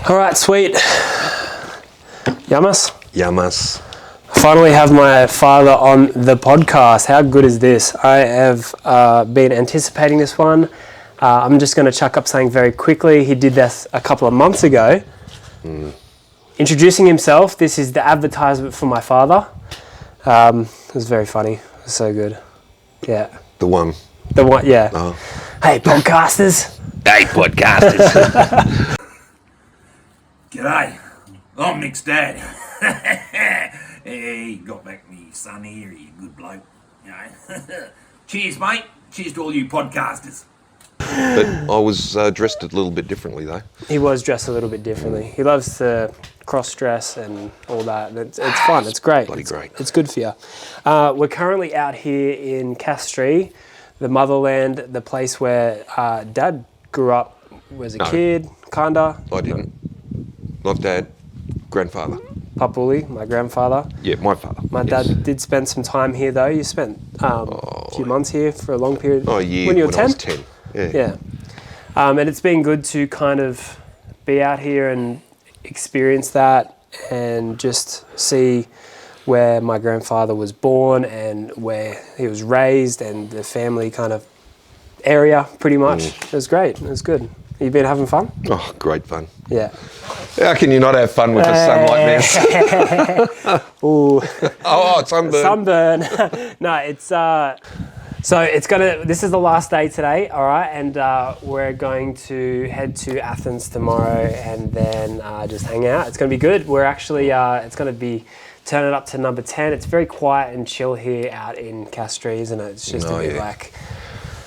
All right, sweet. Yamas? Yamas. Finally have my father on the podcast. How good is this? I have been anticipating this one. I'm just going to chuck up something very quickly. He did this a couple of months ago. Introducing himself. This is the advertisement for my father. It was very funny. It was so good. Yeah. The one, yeah. Oh. Hey, podcasters. Hey, podcasters. G'day, I'm Nick's dad. Hey, got back me son here, he's a good bloke. You know. Cheers, mate. Cheers to all you podcasters. But I was dressed a little bit differently, though. He was dressed a little bit differently. He loves to cross-dress and all that. It's fun. It's great. Bloody great. It's good for you. We're currently out here in Castries, the motherland, the place where Dad grew up as a kid, kinda. I didn't. My dad, grandfather. Papuli, my grandfather. Yeah, my father. My dad did spend some time here, though. You spent a few months here for a long period. Oh, a year when you were 10? I was 10. Yeah. And it's been good to kind of be out here and experience that and just see where my grandfather was born and where he was raised and the family kind of area, pretty much. It was great. It was good. You been having fun? Oh, great fun. Yeah. How can you not have fun with a son like this? Ooh. Oh, sunburn. Sunburn. No, it's... So this is the last day today, all right, and we're going to head to Athens tomorrow and then just hang out. It's going to be good. We're actually, it's going to be turning up to number 10. It's very quiet and chill here out in Castries, and it's just a bit like...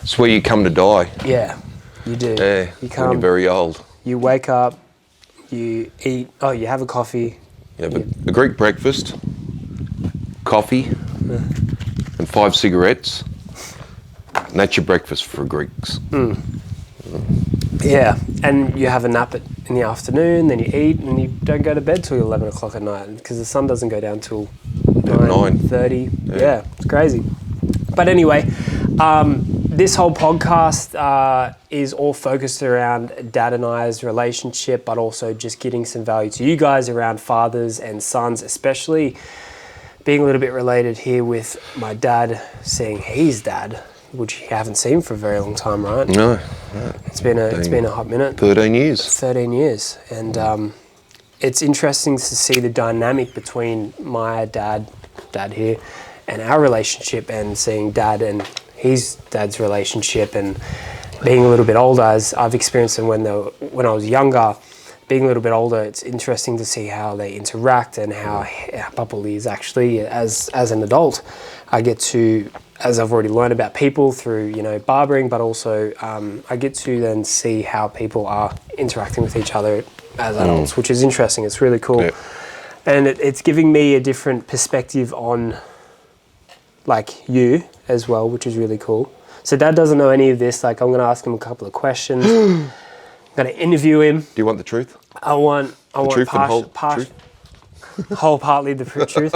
It's where you come to die. Yeah, you do. Yeah, you when you're very old. You wake up, you eat, you have a coffee. You have a Greek breakfast, coffee, and 5 cigarettes. And that's your breakfast for Greeks. Yeah, and you have a nap in the afternoon, then you eat, and you don't go to bed till 11 o'clock at night because the sun doesn't go down till 9:30. Yeah, it's crazy. But anyway, this whole podcast is all focused around Dad and I's relationship, but also just getting some value to you guys around fathers and sons, especially being a little bit related here with my dad, seeing his dad, which you haven't seen for a very long time, right? No. It's been a hot minute. 13 years. 13 years. And it's interesting to see the dynamic between my dad here, and our relationship, and seeing Dad and his dad's relationship, and being a little bit older, as I've experienced them when I was younger. Being a little bit older, it's interesting to see how they interact and how Papuli is actually, as an adult. I get to, as I've already learned about people through, barbering, but also I get to then see how people are interacting with each other as adults, which is interesting. It's really cool. Yep. And it's giving me a different perspective on, like, you as well, which is really cool. So Dad doesn't know any of this. Like, I'm going to ask him a couple of questions. I'm going to interview him. Do you want the truth? I want truth. Wholeheartedly the truth.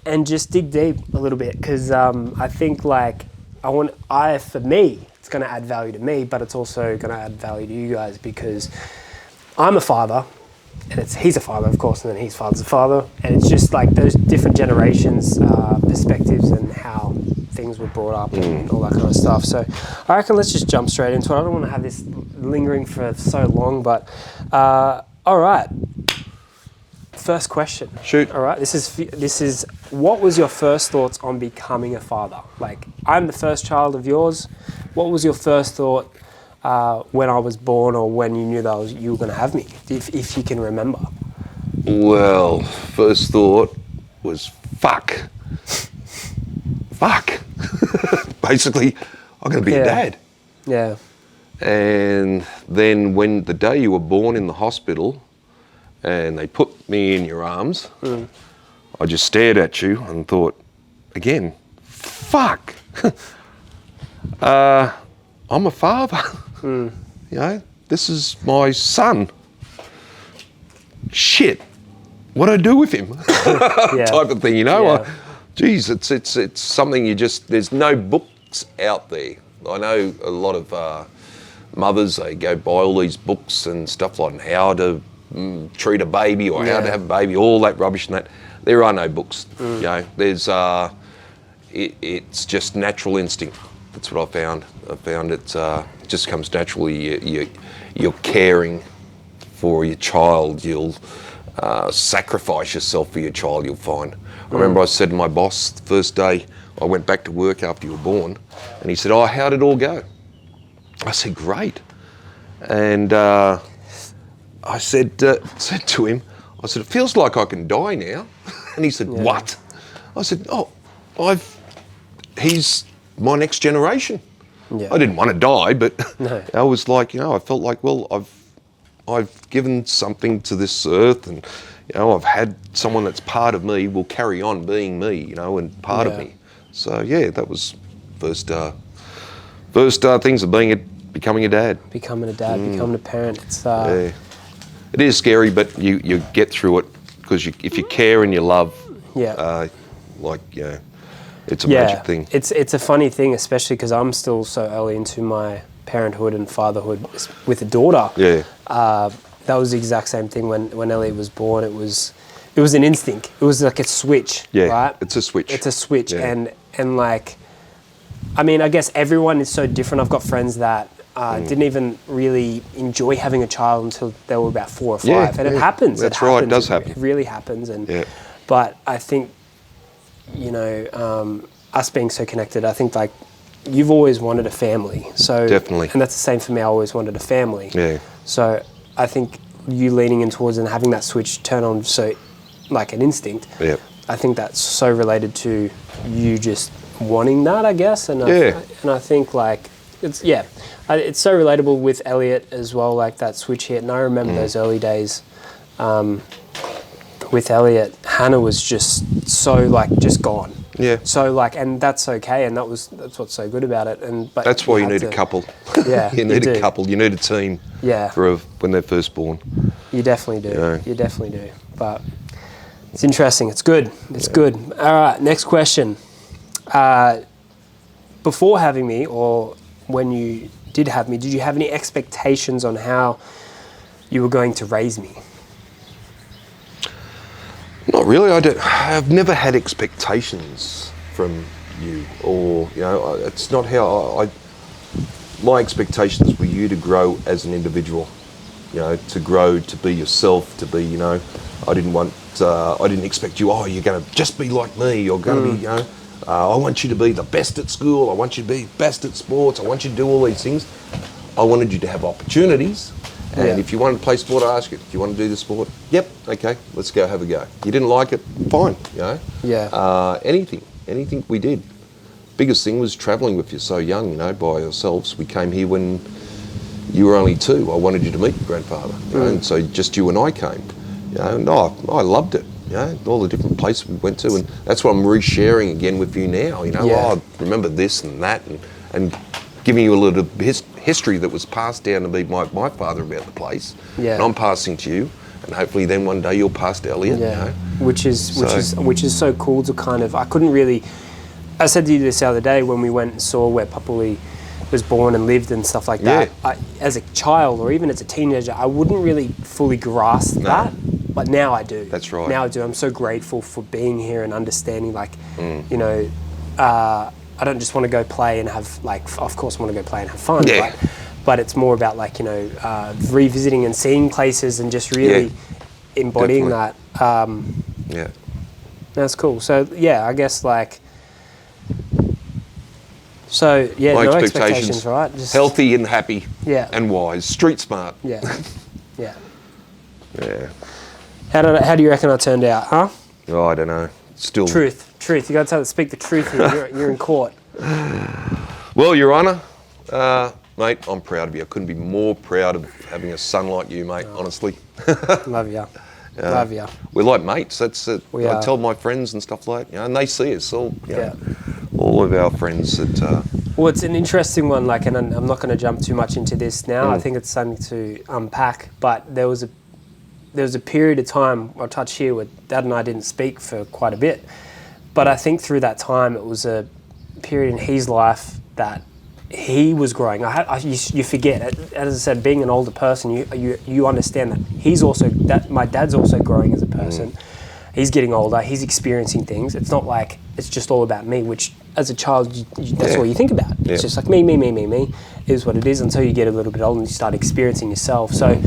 And just dig deep a little bit, because I think, like, for me, it's going to add value to me, but it's also going to add value to you guys, because I'm a father, and he's a father, of course, and then his father's a father, and it's just like those different generations, perspectives, and how things were brought up and all that kind of stuff. So I reckon let's just jump straight into it. I don't want to have this lingering for so long, but all right. First question. Shoot. All right. This is what was your first thoughts on becoming a father? Like, I'm the first child of yours. What was your first thought when I was born, or when you knew that you were going to have me, if you can remember? Well, first thought was fuck. Basically, I'm going to be a dad. Yeah. And then when the day you were born in the hospital, and they put me in your arms, I just stared at you and thought, again, fuck. I'm a father. This is my son. Shit, what do I do with him? Type of thing, Geez, it's something there's no books out there. I know a lot of mothers, they go buy all these books and stuff like how to treat a baby or how to have a baby, all that rubbish and that. There are no books. You know, there's it's just natural instinct. That's what I found. I found it just comes naturally. You're caring for your child. You'll sacrifice yourself for your child, you'll find. I remember I said to my boss the first day I went back to work after you were born, and he said, "Oh, how did it all go?" I said, "Great." And I said to him, I said, "It feels like I can die now." And he said, "What?" I said, "Oh, he's my next generation." Yeah. I didn't want to die, but No. I was like, I felt like, well, I've given something to this earth, and I've had someone that's part of me will carry on being me, and part of me. So that was first things of becoming a dad. Becoming a dad, becoming a parent. It's it is scary, but you get through it because if you care and you love, it's a magic thing. It's a funny thing, especially because I'm still so early into my parenthood and fatherhood with a daughter. Yeah. That was the exact same thing when Elliot was born. It was an instinct. It was like a switch. Yeah. Right? It's a switch. It's a switch, Yeah. and like, I mean, I guess everyone is so different. I've got friends that didn't even really enjoy having a child until they were about 4 or 5, and it happens. That's right. It does happen. It really happens, but I think, us being so connected, I think like you've always wanted a family. So definitely, and that's the same for me. I always wanted a family. Yeah. So I think you leaning in towards and having that switch turn on, so like an instinct. Yeah. I think that's so related to you just wanting that, I guess. And I think like it's so relatable with Elliot as well. Like that switch hit, and I remember those early days. With Elliot, Hannah was just so like just gone. Yeah. So like, and that's okay, and that's what's so good about it. But that's why you need a couple. Yeah. you need a couple. You need a team. Yeah. For when they're first born. You definitely do. Yeah. You definitely do. But it's interesting. It's good. It's good. All right. Next question. Before having me, or when you did have me, did you have any expectations on how you were going to raise me? Not really. I've never had expectations from you, or it's not how my expectations were you to grow as an individual, to grow, to be yourself, to be, I didn't expect you. Oh, you're going to just be like me. You're going to be, I want you to be the best at school. I want you to be best at sports. I want you to do all these things. I wanted you to have opportunities. And if you wanted to play sport, I asked you, do you want to do the sport? Yep, okay, let's go have a go. You didn't like it? Fine, Yeah. Anything we did. Biggest thing was travelling with you so young, by ourselves. We came here when you were only 2. I wanted you to meet your grandfather, and so just you and I came. And I loved it, all the different places we went to, and that's what I'm re-sharing again with you now, I remember this and that, and giving you a little history that was passed down to me by my father about the place, and I'm passing to you, and hopefully then one day you'll pass to Elliot. Which is so cool to kind of. I couldn't really. I said to you this the other day when we went and saw where Papuli was born and lived and stuff like that. As a child or even as a teenager, I wouldn't really fully grasp that, but now I do. That's right. Now I do. I'm so grateful for being here and understanding, like, I don't just want to go play and have, like, of course I want to go play and have fun, but it's more about, like, revisiting and seeing places and just really embodying that. That's cool. So, I guess, like, my no expectations, right? Just healthy and happy and wise, street smart. Yeah. How do you reckon I turned out, huh? Oh, I don't know. Still... Truth. You got to speak the truth here. You're in court. Well, Your Honour, mate, I'm proud of you. I couldn't be more proud of having a son like you, mate, honestly. Love you. Love you. We're like mates. That's it. I are. tell my friends and stuff like that, and they see us all. All of our friends that... Well, it's an interesting one, like, and I'm not going to jump too much into this now. I think it's something to unpack, but there was a period of time, I'll touch here, where Dad and I didn't speak for quite a bit. But I think through that time, it was a period in his life that he was growing. You forget, as I said, being an older person, you understand that my dad's also growing as a person. He's getting older. He's experiencing things. It's not like it's just all about me, which as a child, that's all you think about. It's just like me, is what it is until you get a little bit older and you start experiencing yourself. So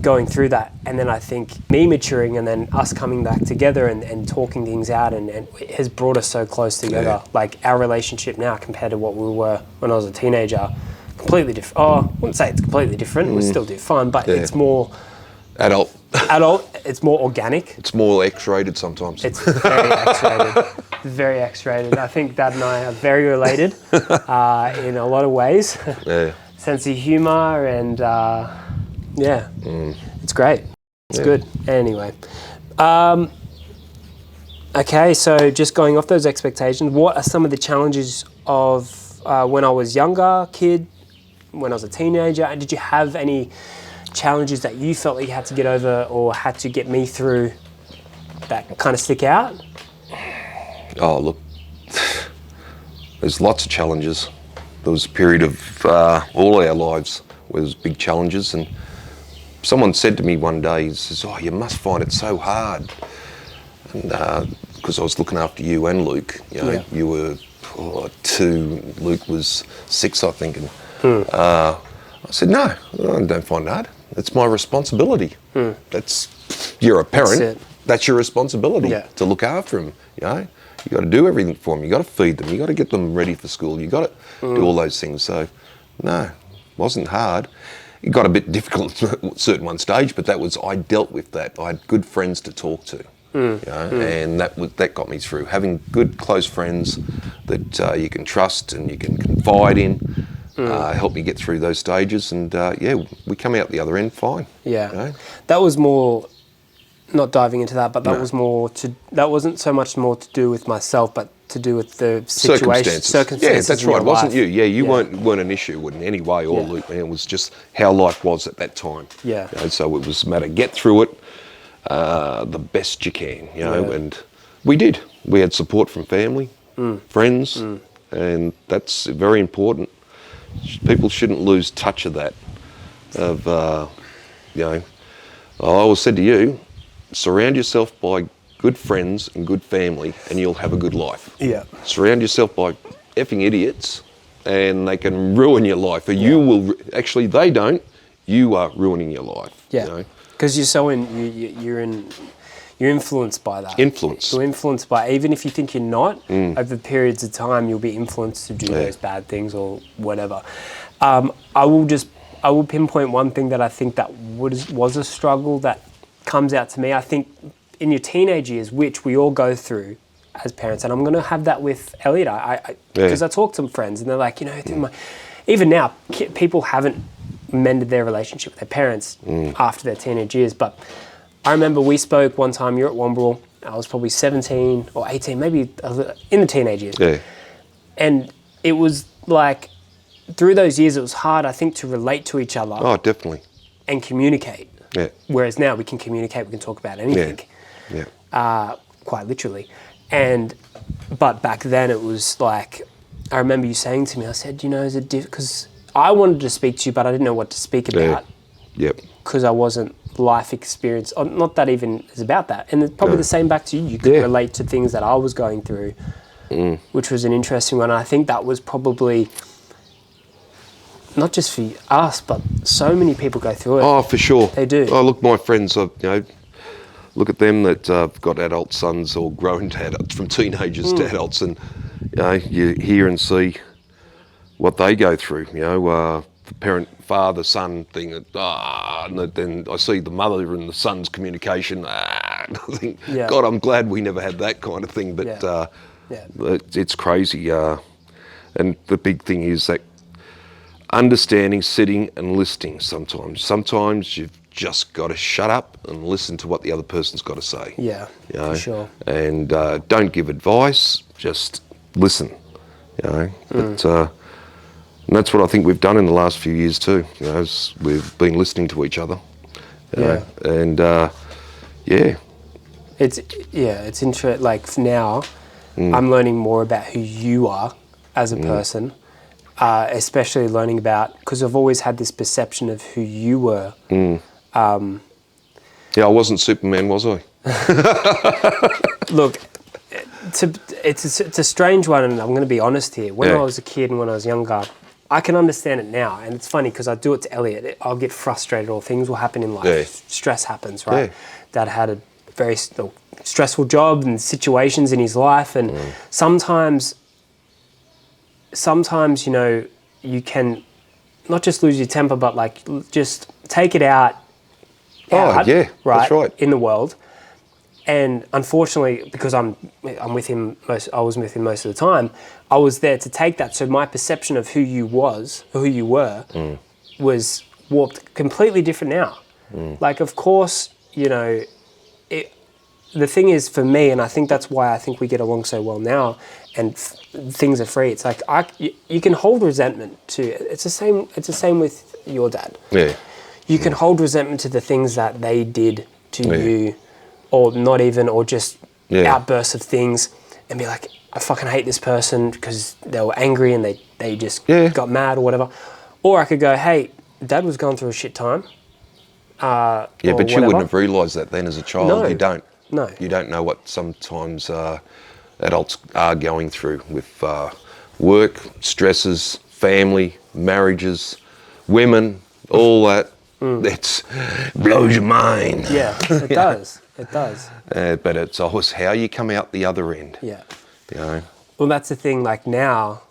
going through that, and then I think me maturing and then us coming back together and talking things out and it has brought us so close together. Like our relationship now compared to what we were when I was a teenager, completely different. Oh, I wouldn't say it's completely different. We still do fun, but it's more Adult. It's more organic. It's more X-rated sometimes. It's very X-rated. Very X-rated. I think Dad and I are very related in a lot of ways. Sense of humour and it's great. It's good. Anyway, okay. So just going off those expectations, what are some of the challenges of when I was younger kid, when I was a teenager? Did you have any challenges that you felt like you had to get over or had to get me through that kind of stick out? Oh, look, there's lots of challenges. There was a period of all our lives where there's big challenges, and someone said to me one day, he says, "Oh, you must find it so hard." And because I was looking after you and Luke, you were 2, Luke was 6, I think, and I said, "No, I don't find it hard. It's my responsibility. You're a parent. That's your responsibility to look after them. You got to do everything for them. You got to feed them. You got to get them ready for school. You got to do all those things." So, no, it wasn't hard. It got a bit difficult at a certain stage, but I dealt with that. I had good friends to talk to, and that got me through. Having good, close friends that you can trust and you can confide in. Helped me get through those stages, and we come out the other end fine. That was more, not diving into that, but that was more that wasn't so much more to do with myself, but to do with the situation, circumstances. Yeah, that's right. It wasn't you. You weren't an issue in any way or Luke. It was just how life was at that time. So it was a matter get through it the best you can. And we did. We had support from family, friends, and that's very important. People shouldn't lose touch of that. I always said to you, surround yourself by good friends and good family and you'll have a good life. Surround yourself by effing idiots and they can ruin your life. Or you will, actually they don't, you are ruining your life. Because you're influenced by that. You're influenced by, even if you think you're not, over periods of time, you'll be influenced to do those bad things or whatever. I will pinpoint one thing that I think that was a struggle that comes out to me. I think in your teenage years, which we all go through as parents, and I'm going to have that with Elliot, because I talk to some friends and they're like, even now, people haven't mended their relationship with their parents after their teenage years, but I remember we spoke one time, you're at Wombrel, I was probably 17 or 18, maybe in the teenage years. And it was like, through those years, it was hard, I think, to relate to each other. Oh, definitely. And communicate. Whereas now we can communicate, we can talk about anything. Quite literally. But back then it was like, I remember you saying to me, I said, is it because I wanted to speak to you, but I didn't know what to speak about. Because I wasn't life experience, or not that even is about that. And it's probably the same back to you. You could relate to things that I was going through, which was an interesting one. I think that was probably not just for us, but so many people go through it. Oh, for sure. They do. Oh, look, my friends, look at them that have got adult sons or grown to adults, from teenagers to adults, and you hear and see what they go through. The parent-father son thing, and then I see the mother and the son's communication. I think, God, I'm glad we never had that kind of thing. But it's crazy. And the big thing is that understanding, sitting and listening sometimes. Sometimes you've just got to shut up and listen to what the other person's got to say. For sure. And don't give advice, just listen. But and that's what I think we've done in the last few years too. As we've been listening to each other. And it's interesting. Like now, I'm learning more about who you are as a person, especially learning about, because I've always had this perception of who you were. Yeah, I wasn't Superman, was I? Look, it's a strange one, and I'm going to be honest here. When Yeah. I was a kid and when I was younger, I can understand it now, and it's funny because I do it to Elliot. I'll get frustrated, or things will happen in life. Yeah. Stress happens, right? Yeah. Dad had a very stressful job and situations in his life, and sometimes, you know, you can not just lose your temper, but like just take it out. Oh, yeah, that's right. In the world. And unfortunately, because I'm with him I was with him most of the time, I was there to take that. So my perception of who you were, was warped completely different now. Like, of course, you know, the thing is for me, and I think that's why I think we get along so well now, and things are free. It's like you can hold resentment to. It's the same with your dad. Yeah. You can hold resentment to the things that they did to Yeah. you, or not even, or just Yeah. outbursts of things, and be like, I fucking hate this person because they were angry and they just Yeah. got mad or whatever. Or I could go, hey, Dad was going through a shit time. Yeah, or but you whatever. wouldn't have realised that then as a child. No. You don't. No. You don't know what sometimes adults are going through with work, stresses, family, marriages, women, all that. It blows your mind. Yeah, it does. It does. But it's always how you come out the other end. Yeah. You know. Well, that's the thing. Like now,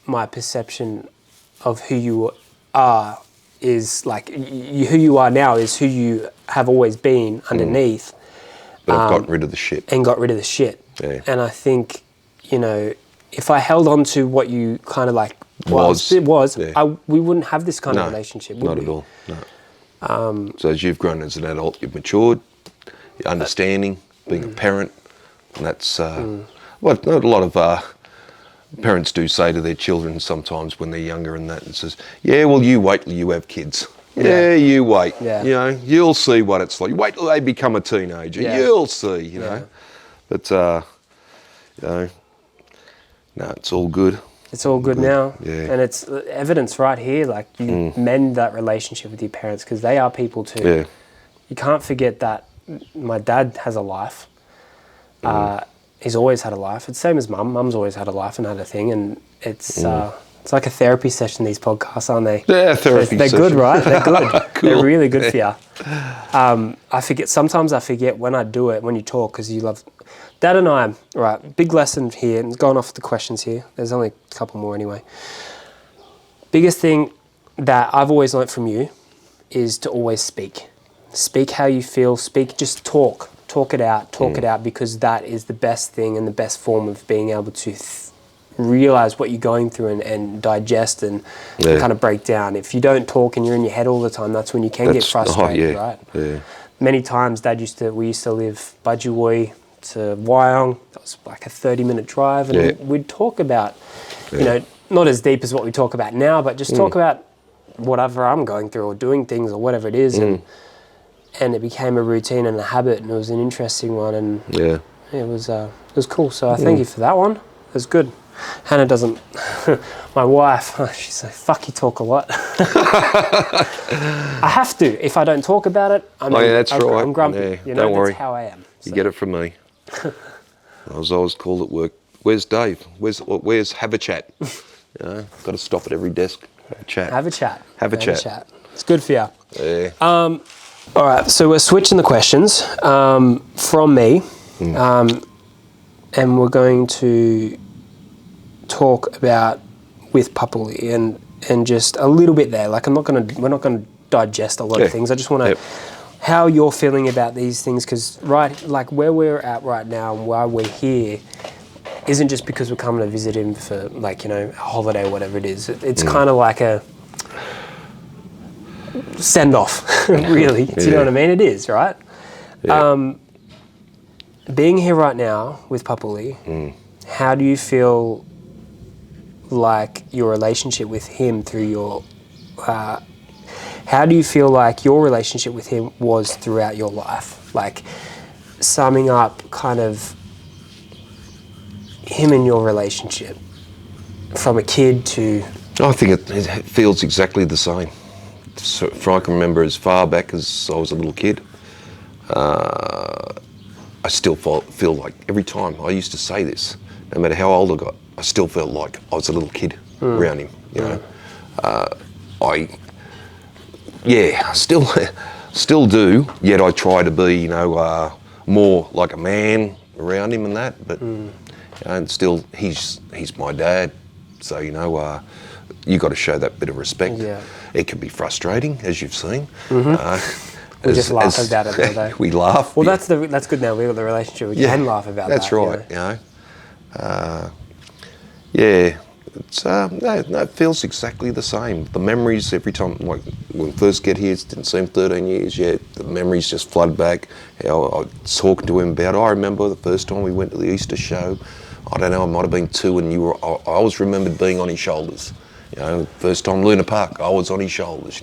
my perception of who you are is like who you are now is who you have always been underneath, But I've gotten rid of the shit. and got rid of the shit. Yeah. And I think, you know, if I held on to what you kind of like Was. Yeah. we wouldn't have this kind of No, relationship, would not we? at all. No. So as you've grown as an adult, you've matured, you're understanding, being a parent, and that's what a lot of parents do say to their children sometimes when they're younger and that, and says, yeah, well, you wait till you have kids. Yeah, you wait. Yeah. You know, you'll see what it's like. You wait till they become a teenager. Yeah. You'll see, you know. Yeah. But, you know, no, it's all good. It's all good now. Yeah. And it's evidence right here, like you mend that relationship with your parents because they are people too. Yeah. You can't forget that my dad has a life. He's always had a life. It's the same as Mum. Mum's always had a life and had a thing. And it's like a therapy session, these podcasts, aren't they? Yeah, therapy They're good, session. right? They're good. Cool. They're really good for you. Sometimes I forget when I do it, when you talk, because you love... Dad and I, right, big lesson here, and going off the questions here. There's only a couple more anyway. Biggest thing that I've always learnt from you is to always speak. Speak how you feel, just talk. Talk it out, because that is the best thing and the best form of being able to realise what you're going through and digest and kind of break down. If you don't talk and you're in your head all the time, that's when you can get frustrated, right? Yeah. Many times we used to live Budgewoi to Wyong. That was like a 30-minute drive, and we'd talk about, you know, not as deep as what we talk about now, but just talk about whatever I'm going through or doing things or whatever it is, and it became a routine and a habit, and it was an interesting one, and it was cool. So I thank you for that one. It was good. Hannah doesn't. My wife, she's like, "Fuck, you talk a lot." I have to. If I don't talk about it, that's right. I'm grumpy. Yeah, you know, don't worry. That's how I am. You get it from me. I was always called at work, where's Dave? Where's have a chat? You know, got to stop at every desk, have a chat. Have a chat. Have a chat. It's good for you. Yeah. All right, so we're switching the questions from me, and we're going to talk about with Papuli and just a little bit there. Like we're not gonna digest a lot of things. I just want to how you're feeling about these things, because like where we're at right now and why we're here isn't just because we're coming to visit him for, like, you know, a holiday or whatever it is. It's kind of like a send off, really. Do you know what I mean? It is, right? Yeah. Being here right now with Papuli, how do you feel like your relationship with him through your... how do you feel like your relationship with him was throughout your life? Like, summing up kind of him and your relationship from a kid to I think it feels exactly the same. So if I can remember as far back as I was a little kid, I still feel like every time I used to say this, no matter how old I got, I still felt like I was a little kid around him. You know, I still do. Yet I try to be, more like a man around him and that. But and still, he's my dad. So you got to show that bit of respect. Yeah. It can be frustrating, as you've seen. We just laugh about it all day. We laugh. Well, that's good now. We've got the relationship. We can laugh about that. That's right. It feels exactly the same. The memories every time, like when we first get here, it didn't seem 13 years yet. The memories just flood back. How I was talking to him about. I remember the first time we went to the Easter show. I don't know. I might have been 2, and I always remembered being on his shoulders. First time Luna Park, I was on his shoulders.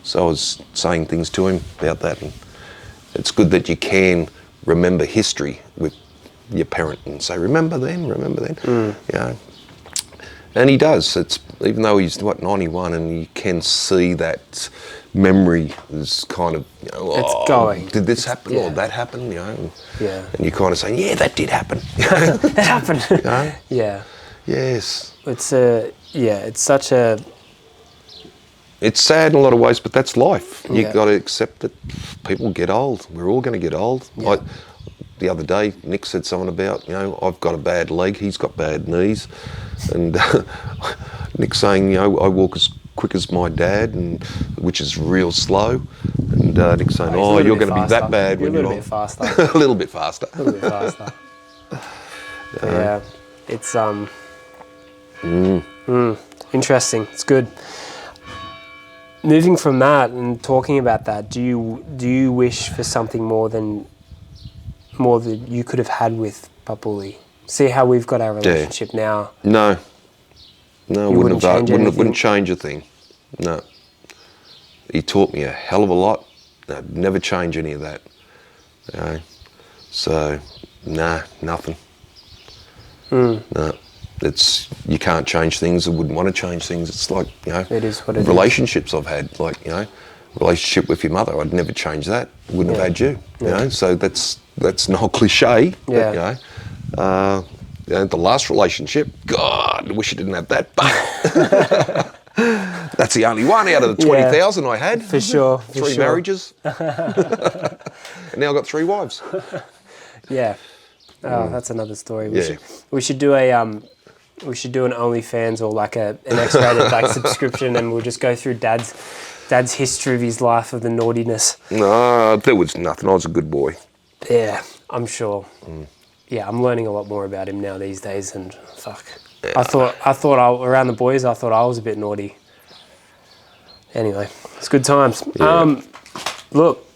So I was saying things to him about that, and it's good that you can remember history with your parent and say, remember then. And he does. It's even though he's 91, and you can see that memory is kind of it's going. Did this happen or that happen? And you're kind of saying, yeah, that did happen. That happened. Yeah. Yes. It's such a. It's sad in a lot of ways, but that's life. Yeah. You've got to accept that people get old. We're all going to get old. Yeah. The other day, Nick said something about, I've got a bad leg, he's got bad knees. And Nick's saying, I walk as quick as my dad, which is real slow. And Nick's saying, you're going to be that bad when you're a little bit faster. A little bit faster. A little bit faster. Yeah, it's interesting. It's good. Moving from that and talking about that, do you wish for something more than you could have had with Papuli? See how we've got our relationship now. No, wouldn't change a thing. No, he taught me a hell of a lot. I'd never change any of that. So, nothing. No. You can't change things. I wouldn't want to change things. It's like, it is what it relationships I've had, like, relationship with your mother, I'd never change that. Wouldn't have had you, So that's not cliche. Yeah. But, the last relationship, God, I wish I didn't have that, but that's the only one out of the 20,000 I had. For sure. 3 marriages. And now I've got 3 wives. Yeah. Oh, that's another story. We should do an OnlyFans or like an X-rated subscription, and we'll just go through Dad's history of his life of the naughtiness. No, there was nothing. I was a good boy. Yeah, I'm sure. Yeah, I'm learning a lot more about him now these days, and fuck. Yeah. I thought around the boys, I thought I was a bit naughty. Anyway, it's good times. Yeah. Look,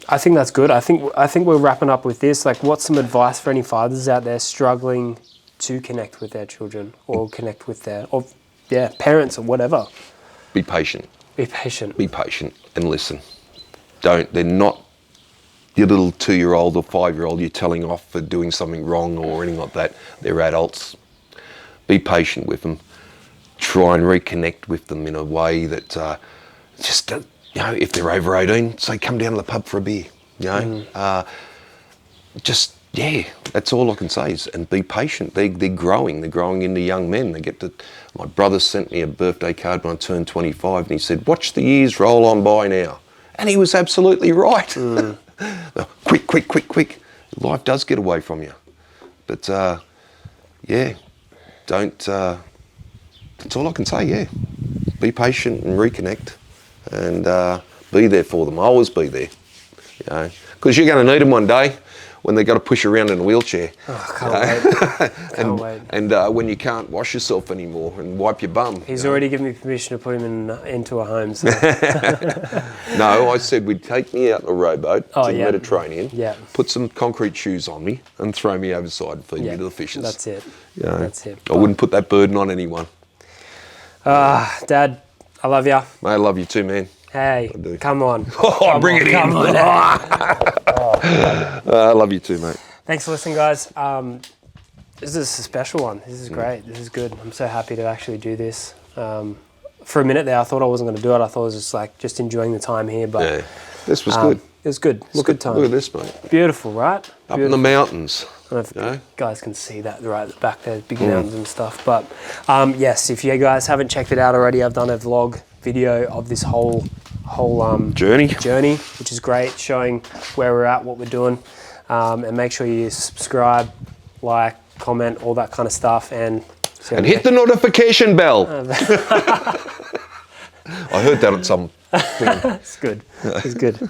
I think that's good. I think we're wrapping up with this. Like, what's some advice for any fathers out there struggling to connect with their children or connect with parents or whatever? Be patient. Be patient. Be patient and listen. They're not your little 2-year-old or 5-year-old you're telling off for doing something wrong or anything like that. They're adults. Be patient with them. Try and reconnect with them in a way that if they're over 18, say come down to the pub for a beer. That's all I can say is, and be patient. They're growing. They're growing into young men. My brother sent me a birthday card when I turned 25, and he said, "Watch the years roll on by now," and he was absolutely right. Quick. Life does get away from you, but don't. That's all I can say. Yeah, be patient and reconnect, and be there for them. Always be there, because you're going to need them one day when they've got to push you around in a wheelchair. Oh, can't wait. And when you can't wash yourself anymore and wipe your bum. He's already given me permission to put him into a home. So. No, I said we'd take me out in a rowboat to the Mediterranean, yeah. Put some concrete shoes on me and throw me overside and feed me to the fishes. That's it. That's it. I wouldn't put that burden on anyone. Dad, I love you. Mate, I love you too, man. Hey, come on. Bring it in. Come on. I love you too, mate. Thanks for listening, guys. This is a special one. This is great. This is good. I'm so happy to actually do this. For a minute there, I thought I wasn't going to do it. I thought I was just enjoying the time here. But Yeah, this was good. It was good. It's a good time. Look at this, mate. Beautiful, right? Up in the mountains. I don't know if you guys can see that right at the back there, big Mm. mountains and stuff. But yes, if you guys haven't checked it out already, I've done a vlog video of this whole journey, which is great, showing where we're at, what we're doing. And make sure you subscribe, like, comment, all that kind of stuff. And hit the notification bell. I heard that at some thing. It's good. It's good.